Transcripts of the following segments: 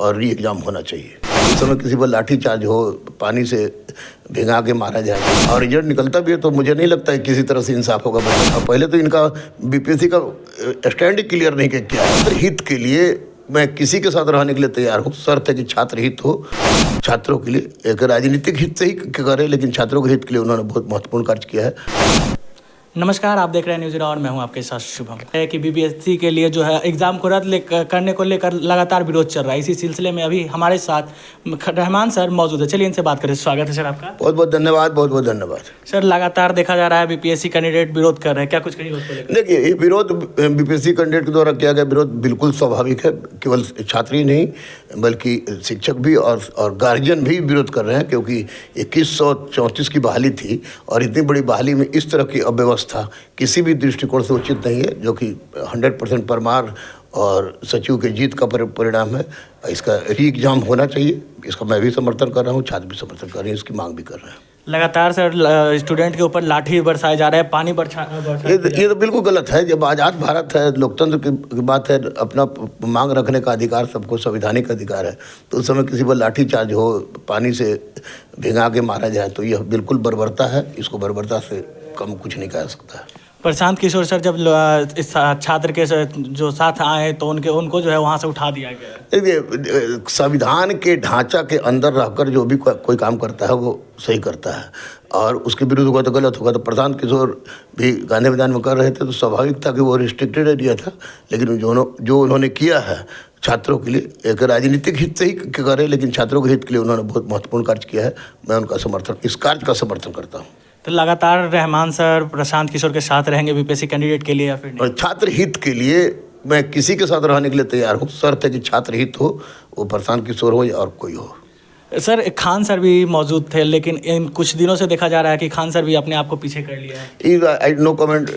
और री एग्ज़ाम होना चाहिए। इस समय किसी पर लाठी चार्ज हो, पानी से भिगा के मारा जाए और रिजल्ट निकलता भी है तो मुझे नहीं लगता है किसी तरह से इंसाफ होगा बच्चों का। पहले तो इनका बीपीएससी का स्टैंड ही क्लियर नहीं किया है। हित के लिए मैं किसी के साथ रहने के लिए तैयार हूँ, शर्त है कि छात्र हित हो। छात्रों के लिए एक राजनीतिक हित से ही करे, लेकिन छात्रों के हित के लिए उन्होंने बहुत महत्वपूर्ण कार्य किया है। नमस्कार, आप देख रहे हैं न्यूज़ और मैं हूं आपके साथ शुभम। है कि बीपीएससी के लिए जो है एग्ज़ाम को रद्द करने को लेकर लगातार विरोध चल रहा है। इसी सिलसिले में अभी हमारे साथ रहमान सर मौजूद है। चलिए इनसे बात करें। स्वागत है सर आपका। बहुत बहुत धन्यवाद, बहुत बहुत धन्यवाद। सर, लगातार देखा जा रहा है बीपीएससी कैंडिडेट विरोध कर रहे हैं, क्या कुछ कहिए उसको लेकर? देखिए, ये विरोध बीपीएससी कैंडिडेट के द्वारा किया गया विरोध बिल्कुल स्वाभाविक है। केवल छात्र ही नहीं बल्कि शिक्षक भी और गार्जियन भी विरोध कर रहे हैं, क्योंकि 2134 की बहाली थी और इतनी बड़ी बहाली में इस तरह की अव्यवस्था किसी भी दृष्टिकोण से उचित नहीं है, जो कि 100% परमार और सचिव के जीत का परिणाम है। इसका री एग्जाम होना चाहिए, इसका मैं भी समर्थन कर रहा हूँ, छात्र भी समर्थन कर रहे हैं, इसकी मांग भी कर रहे हैं। लगातार सर स्टूडेंट के ऊपर लाठी बरसाए जा रहे हैं, पानी ये तो बिल्कुल गलत है। जब आज़ाद भारत है, लोकतंत्र की बात है, अपना मांग रखने का अधिकार सबको संवैधानिक अधिकार है, तो उस समय किसी पर लाठी चार्ज हो, पानी से भिगा के मारा जाए तो यह बिल्कुल बर्बरता है। इसको बर्बरता से कम कुछ नहीं कह सकता है। प्रशांत किशोर सर जब इस छात्र के जो साथ आए तो उनको जो है वहाँ से उठा दिया गया। देखिए, संविधान के ढांचा के अंदर रहकर जो भी कोई काम करता है वो सही करता है, और उसके विरुद्ध होगा तो गलत होगा। तो प्रशांत किशोर भी गांधी मैदान में कर रहे थे तो स्वाभाविक था कि वो रिस्ट्रिक्टेड एरिया था, लेकिन जो उन्होंने किया है छात्रों के लिए एक राजनीतिक हित से ही करे, लेकिन छात्रों के हित के लिए उन्होंने बहुत महत्वपूर्ण कार्य किया है। मैं उनका इस कार्य का समर्थन करता हूँ। तो लगातार रहमान सर प्रशांत किशोर के साथ रहेंगे बीपीएससी कैंडिडेट के लिए या फिर नहीं? और छात्र हित के लिए मैं किसी के साथ रहने के लिए तैयार हूँ, शर्त है कि छात्र हित हो, वो प्रशांत किशोर हो या और कोई हो। सर, खान सर भी मौजूद थे, लेकिन इन कुछ दिनों से देखा जा रहा है कि खान सर भी अपने आप को पीछे कर लिया है। आई नो कमेंट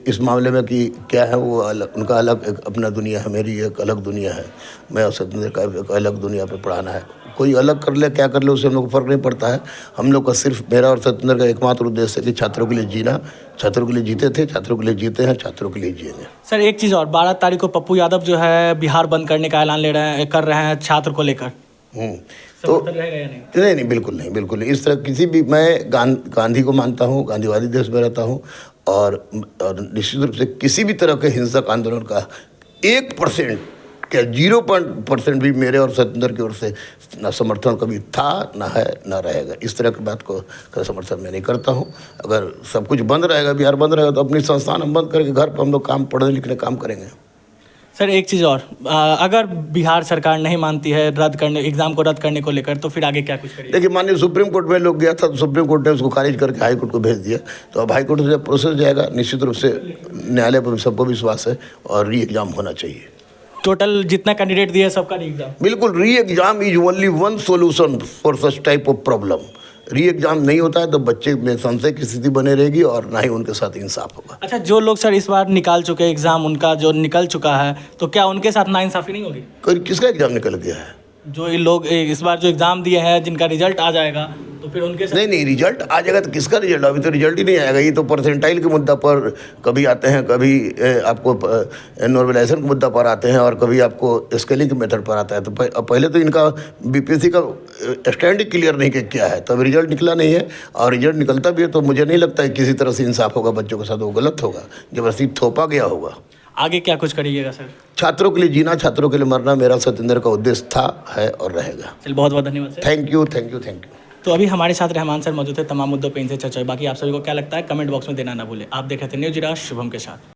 इस मामले में कि क्या है वो उनका अलग एक अपना दुनिया है, मेरी एक अलग दुनिया है। मैं और सत्येंद्र का एक अलग दुनिया पे पढ़ाना है। कोई अलग कर ले क्या कर ले उससे हम लोग को फ़र्क नहीं पड़ता है। हम लोग का सिर्फ मेरा और सत्येंद्र का एकमात्र उद्देश्य है कि छात्रों के लिए जीना। छात्रों के लिए जीते थे, छात्रों के लिए जीते हैं, छात्रों के लिए जिएंगे। सर, एक चीज़ और, 12 तारीख को पप्पू यादव जो है बिहार बंद करने का ऐलान कर रहे हैं छात्र को लेकर। तो नहीं, बिल्कुल नहीं। इस तरह किसी भी, मैं गांधी को मानता हूँ, गांधीवादी देश में रहता हूँ, और निश्चित रूप से किसी भी तरह के हिंसक आंदोलन का 1% क्या 0% भी मेरे और सत्येंद्र की ओर से ना समर्थन कभी था, ना है, ना रहेगा। इस तरह की बात का समर्थन मैं नहीं करता हूँ। अगर सब कुछ बंद रहेगा, बिहार बंद रहेगा, तो अपनी संस्थान हम बंद करके घर पर हम लोग पढ़ने लिखने काम करेंगे। सर, एक चीज़ और, अगर बिहार सरकार नहीं मानती है एग्ज़ाम को रद्द करने को लेकर, तो फिर आगे क्या कुछ करेंगे? देखिए, माननीय सुप्रीम कोर्ट में लोग गया था तो सुप्रीम कोर्ट ने उसको खारिज करके हाई कोर्ट को भेज दिया। तो अब हाई कोर्ट से जब प्रोसेस जाएगा, निश्चित रूप से न्यायालय पर सबको विश्वास है और री एग्जाम होना चाहिए। टोटल जितना कैंडिडेट दिया सबका री एग्जाम? बिल्कुल। Re exam is only one solution for such type of problem. Re exam नहीं होता है तो बच्चे में संशय की स्थिति बने रहेगी और ना ही उनके साथ इंसाफ होगा। अच्छा, जो लोग सर इस बार निकाल चुके एग्ज़ाम, उनका जो निकल चुका है, तो क्या उनके साथ नाइंसाफ़ी नहीं होगी? कोई किसका एग्जाम निकल गया है? जो ये लोग इस बार जो एग्ज़ाम दिए हैं, जिनका रिजल्ट आ जाएगा, तो फिर उनके साथ नहीं, रिजल्ट आ जाएगा तो किसका रिजल्ट? अभी तो रिजल्ट ही नहीं आएगा। ये तो परसेंटाइल के मुद्दा पर कभी आते हैं, कभी आपको नॉर्मलाइजेशन के मुद्दा पर आते हैं, और कभी आपको स्केलिंग के मेथड पर आता है। तो पहले तो इनका बीपीएससी का स्टैंड ही क्लियर नहीं किया है, तब रिजल्ट निकला नहीं है, और रिजल्ट निकलता भी है तो मुझे नहीं लगता है किसी तरह से इंसाफ होगा बच्चों के साथ। वो गलत होगा, जबरदस्ती थोपा गया होगा। आगे क्या कुछ करिएगा सर? छात्रों के लिए जीना, छात्रों के लिए मरना मेरा सत्येंद्र का उद्देश्य था, है और रहेगा। चलिए, बहुत बहुत धन्यवाद सर। Thank you. तो अभी हमारे साथ रहमान सर मौजूद थे, तमाम मुद्दों पर इनसे चर्चा हुई। बाकी आप सभी को क्या लगता है कमेंट बॉक्स में देना ना भूलें। आप देख रहे थे न्यूज़ शुभम के साथ।